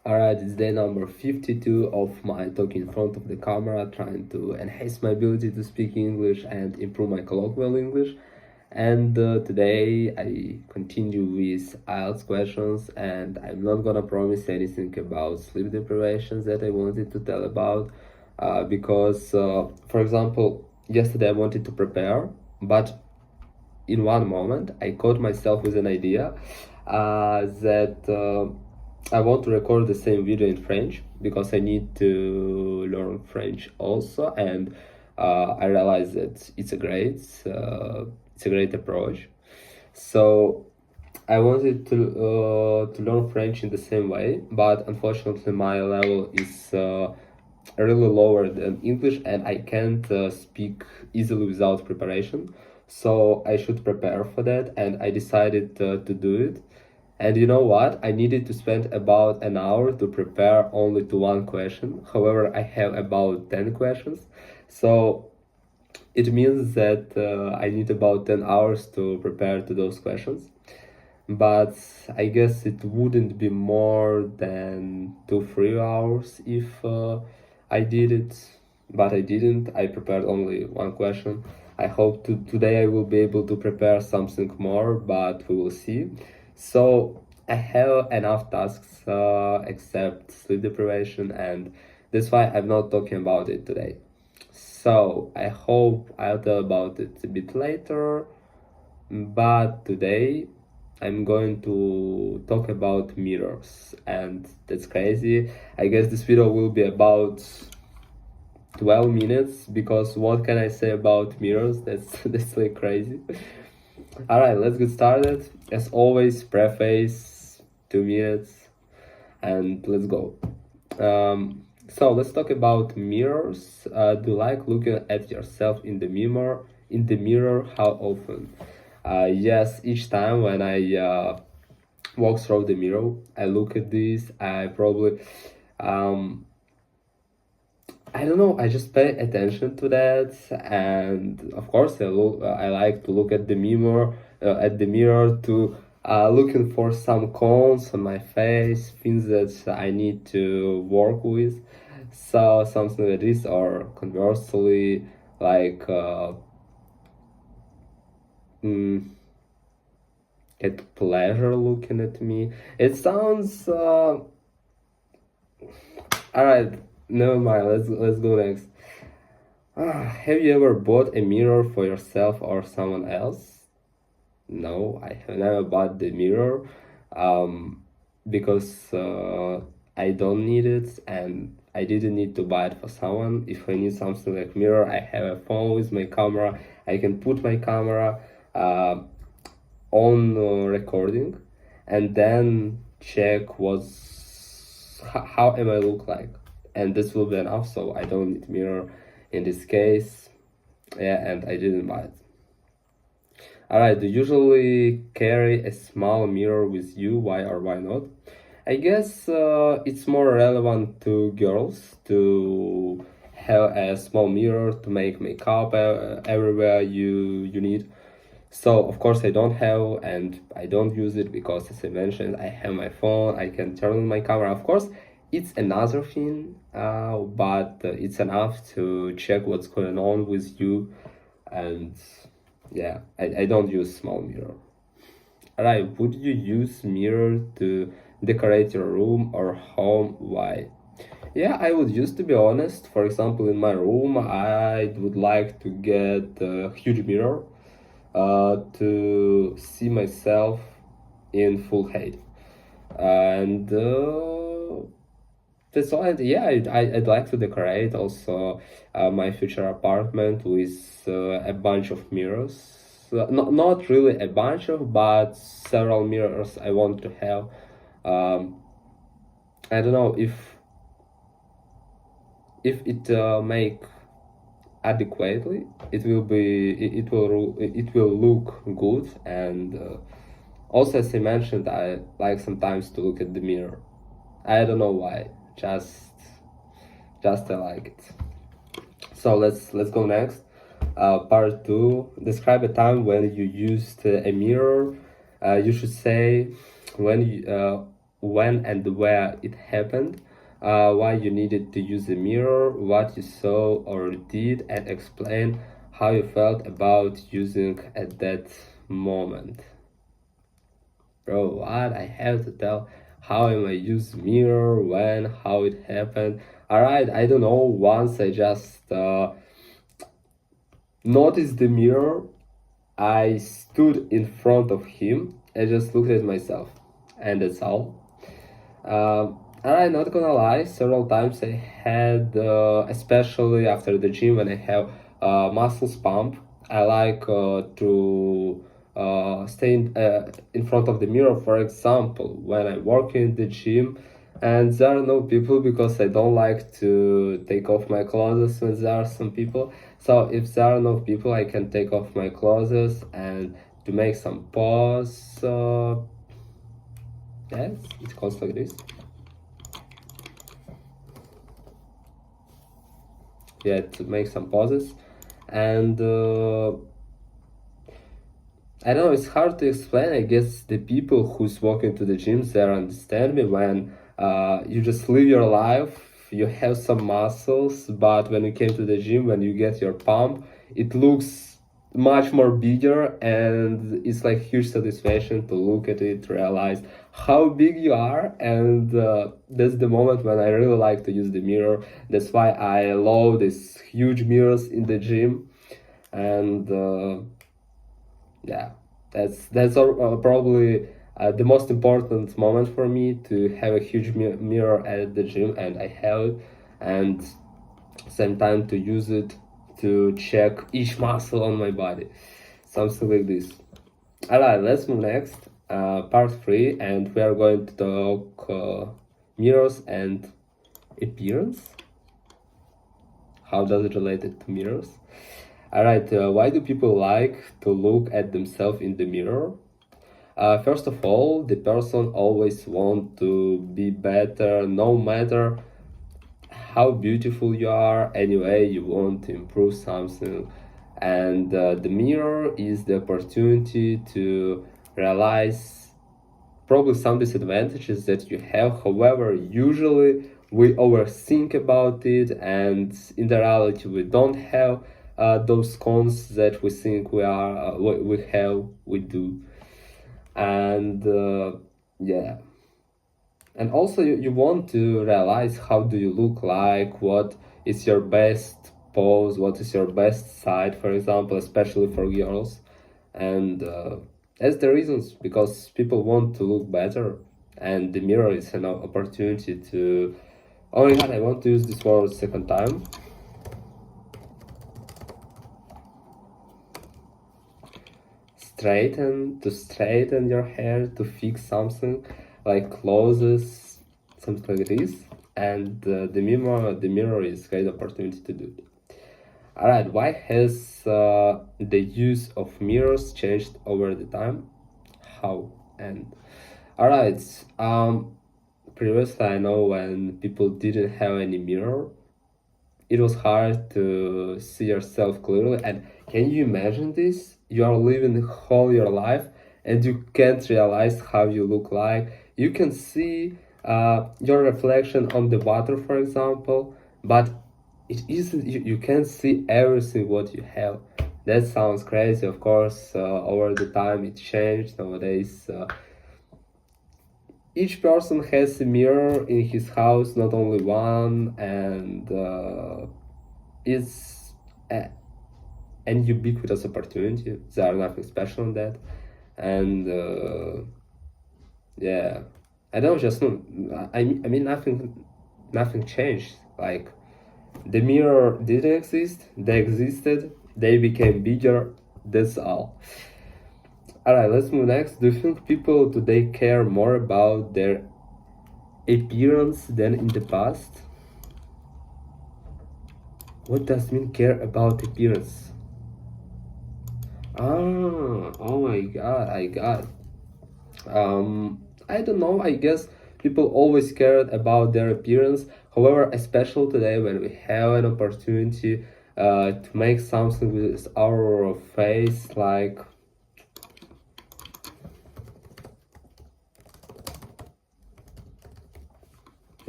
Alright, it's day number 52 of my talking in front of the camera, trying to enhance my ability to speak English and improve my colloquial English. And today I continue with IELTS questions, and I'm not gonna promise anything about sleep deprivations that I wanted to tell about, because, for example, yesterday I wanted to prepare, but in one moment I caught myself with an idea that I want to record the same video in French because I need to learn French also, and I realized that it's a great approach. So I wanted to learn French in the same way, but unfortunately my level is really lower than English, and I can't speak easily without preparation. So I should prepare for that, and I decided to do it. And you know what? I needed to spend about an hour to prepare only to one question. However, I have about 10 questions. So it means that I need about 10 hours to prepare to those questions. But I guess it wouldn't be more than 2-3 hours if I did it. But I didn't. I prepared only one question. I hope today I will be able to prepare something more, but we will see. So I have enough tasks except sleep deprivation, and that's why I'm not talking about it today. So I hope I'll tell about it a bit later, but today I'm going to talk about mirrors, and that's crazy. I guess this video will be about 12 minutes, because what can I say about mirrors? That's like crazy. All right, let's get started. As always, preface 2 minutes, and let's go. So let's talk about mirrors. Do you like looking at yourself in the mirror? In the mirror, how often? Yes, each time when I walk through the mirror, I look at this. I probably I don't know, I just pay attention to that, and of course I like to look at the mirror to looking for some cons on my face, things that I need to work with. So something like this, or conversely, like get pleasure looking at me. It sounds alright, never mind, let's go next. Have you ever bought a mirror for yourself or someone else? No, I have never bought the mirror because I don't need it, and I didn't need to buy it for someone. If I need something like mirror, I have a phone with my camera. I can put my camera on recording and then check how am I look like, and this will be enough. So I don't need mirror in this case. Yeah, and I didn't buy it. Alright, do you usually carry a small mirror with you? Why or why not? I guess it's more relevant to girls to have a small mirror to make makeup everywhere you need. So of course I don't have, and I don't use it because, as I mentioned, I have my phone. I can turn on my camera. Of course, it's another thing, but it's enough to check what's going on with you. And yeah, I don't use small mirror. Alright, would you use mirror to decorate your room or home? Why? Yeah, I would use, to be honest. For example, in my room, I would like to get a huge mirror to see myself in full height, and that's all. And yeah, I'd like to decorate also my future apartment with a bunch of mirrors. Not really a bunch of, but several mirrors I want to have. I don't know if it make adequately, it will look good. And also, as I mentioned, I like sometimes to look at the mirror. I don't know why, just I like it. So let's go next. Part 2. Describe a time when you used a mirror. You should say when when and where it happened, why you needed to use a mirror, what you saw or did, and explain how you felt about using at that moment. Bro, what? I have to tell how am I use mirror, when, how it happened. Alright, I don't know, once I just noticed the mirror, I stood in front of him and just looked at myself, and that's all. And I'm not gonna lie, several times I had, especially after the gym when I have muscles pump, I like to stay in front of the mirror, for example, when I work in the gym and there are no people because I don't like to take off my clothes when there are some people. So if there are no people, I can take off my clothes and to make some pause. Yes, it goes like this. Yeah, to make some pauses, and I don't know, it's hard to explain. I guess the people who's walking to the gyms there understand me when you just live your life, you have some muscles, but when you came to the gym, when you get your pump, it looks much more bigger, and it's like huge satisfaction to look at it, realize how big you are, and that's the moment when I really like to use the mirror. That's why I love these huge mirrors in the gym, and yeah, that's probably the most important moment for me to have a huge mirror at the gym, and I have it, and same time to use it to check each muscle on my body, something like this. Alright, let's move next, part 3, and we are going to talk mirrors and appearance. How does it relate it to mirrors? Alright, why do people like to look at themselves in the mirror? First of all, the person always want to be better, no matter how beautiful you are. Anyway, you want to improve something, and the mirror is the opportunity to realize probably some disadvantages that you have. However, usually we overthink about it, and in the reality we don't have those cons that we think we do. And yeah, and also you want to realize how do you look like, what is your best pose, what is your best side, for example, especially for girls. And that's the reasons, because people want to look better, and the mirror is an opportunity to, oh my god, I want to use this word second time, straighten your hair, to fix something like clothes, something like this. And the mirror is a great opportunity to do it. Alright, why has the use of mirrors changed over the time? How? And alright, previously I know when people didn't have any mirror, it was hard to see yourself clearly. And can you imagine this? You are living whole your life and you can't realize how you look like. You can see your reflection on the water, for example, but it isn't. You can't see everything what you have. That sounds crazy. Of course, over the time it changed. Nowadays, each person has a mirror in his house, not only one, and it's an ubiquitous opportunity. There are nothing special in that, and yeah, I don't just know. I mean nothing changed. Like the mirror didn't exist, they existed, they became bigger. That's all. Alright, let's move next. Do you think people today care more about their appearance than in the past? What does mean care about appearance? Oh my god, I got. I don't know, I guess people always cared about their appearance. However, especially today when we have an opportunity to make something with our face, like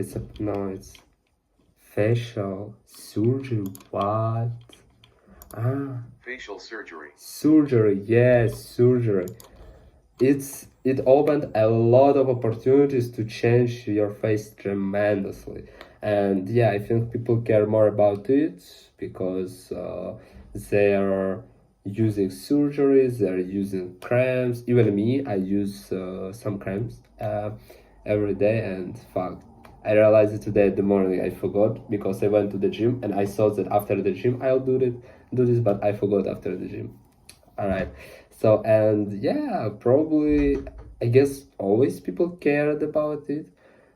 It's facial surgery. What? Ah, Facial surgery. surgery. Yes, surgery. It opened a lot of opportunities to change your face tremendously, and yeah, I think people care more about it because they are using surgeries, they're using creams. Even me, I use some creams every day, and fuck, I realized it today in the morning. I forgot because I went to the gym and I thought that after the gym I'll do this, but I forgot after the gym. All right. So, and yeah, probably, I guess always people cared about it,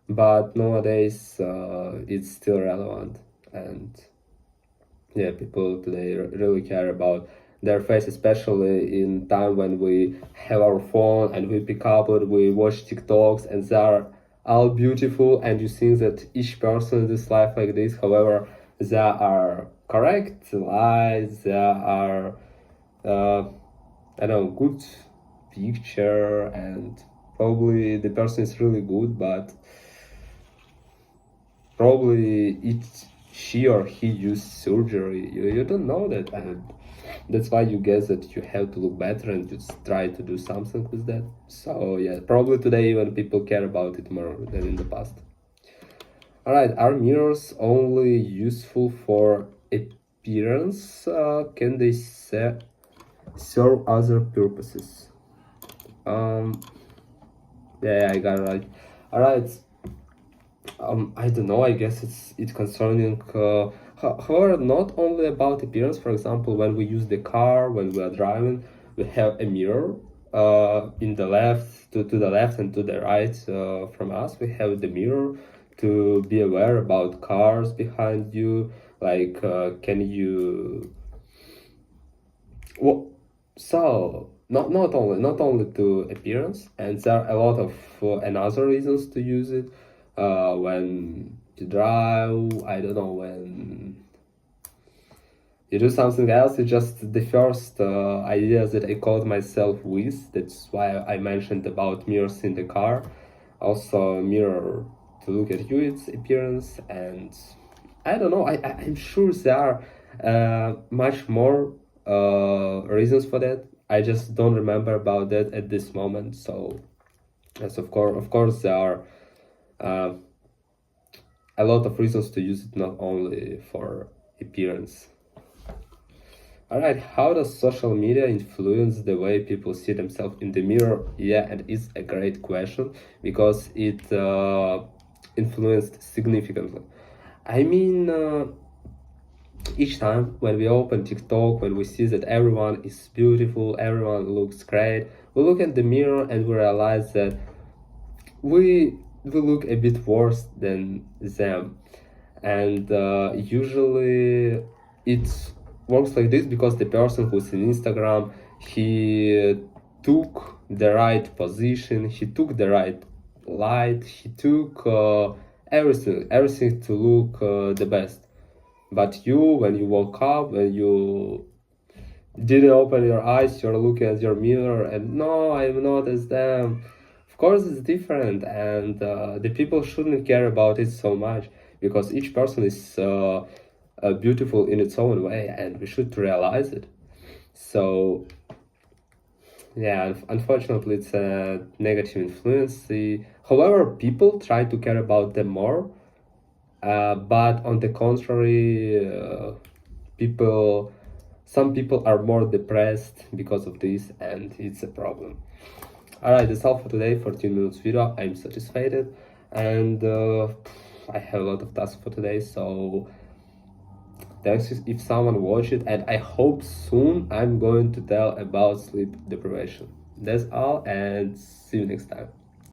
but nowadays it's still relevant. And yeah, people today really care about their face, especially in time when we have our phone and we pick up and we watch TikToks and they are all beautiful and you think that each person in this life like this, however, there are correct lies, there are I don't know, good picture and probably the person is really good, but probably she or he used surgery. You don't know that, and that's why you guess that you have to look better and just try to do something with that. So yeah, probably today even people care about it more than in the past. All right, are mirrors only useful for appearance? Can they serve other purposes? Um, yeah, I got it right. All right. I don't know. I guess it's concerning. However, not only about appearance. For example, when we use the car, when we are driving, we have a mirror. In the left, to the left and to the right from us, we have the mirror to be aware about cars behind you. Like, can you well, so not only to appearance, and there are a lot of another reasons to use it. When you drive, I don't know, when you do something else. It's just the first idea that I caught myself with. That's why I mentioned about mirrors in the car. Also, mirror to look at you, its appearance, and I don't know. I'm sure there are much more reasons for that. I just don't remember about that at this moment. So, yes, of course, there are uh, a lot of reasons to use it, not only for appearance. All right, how does social media influence the way people see themselves in the mirror? Yeah, and it's a great question because it influenced significantly. I mean, each time when we open TikTok, when we see that everyone is beautiful, everyone looks great, we look at the mirror and we realize that we look a bit worse than them. And usually it works like this because the person who's in Instagram, he took the right position, he took the right light, he took everything to look the best. But you, when you woke up, when you didn't open your eyes, you're looking at your mirror and no, I'm not as them. Of course, it's different, and the people shouldn't care about it so much because each person is beautiful in its own way, and we should realize it. So, yeah, unfortunately, it's a negative influence. However, people try to care about them more, but on the contrary, people some people are more depressed because of this, and it's a problem. All right, that's all for today. 14 minutes video. I'm satisfied, and I have a lot of tasks for today. So thanks if someone watched it, and I hope soon I'm going to tell about sleep deprivation. That's all, and see you next time.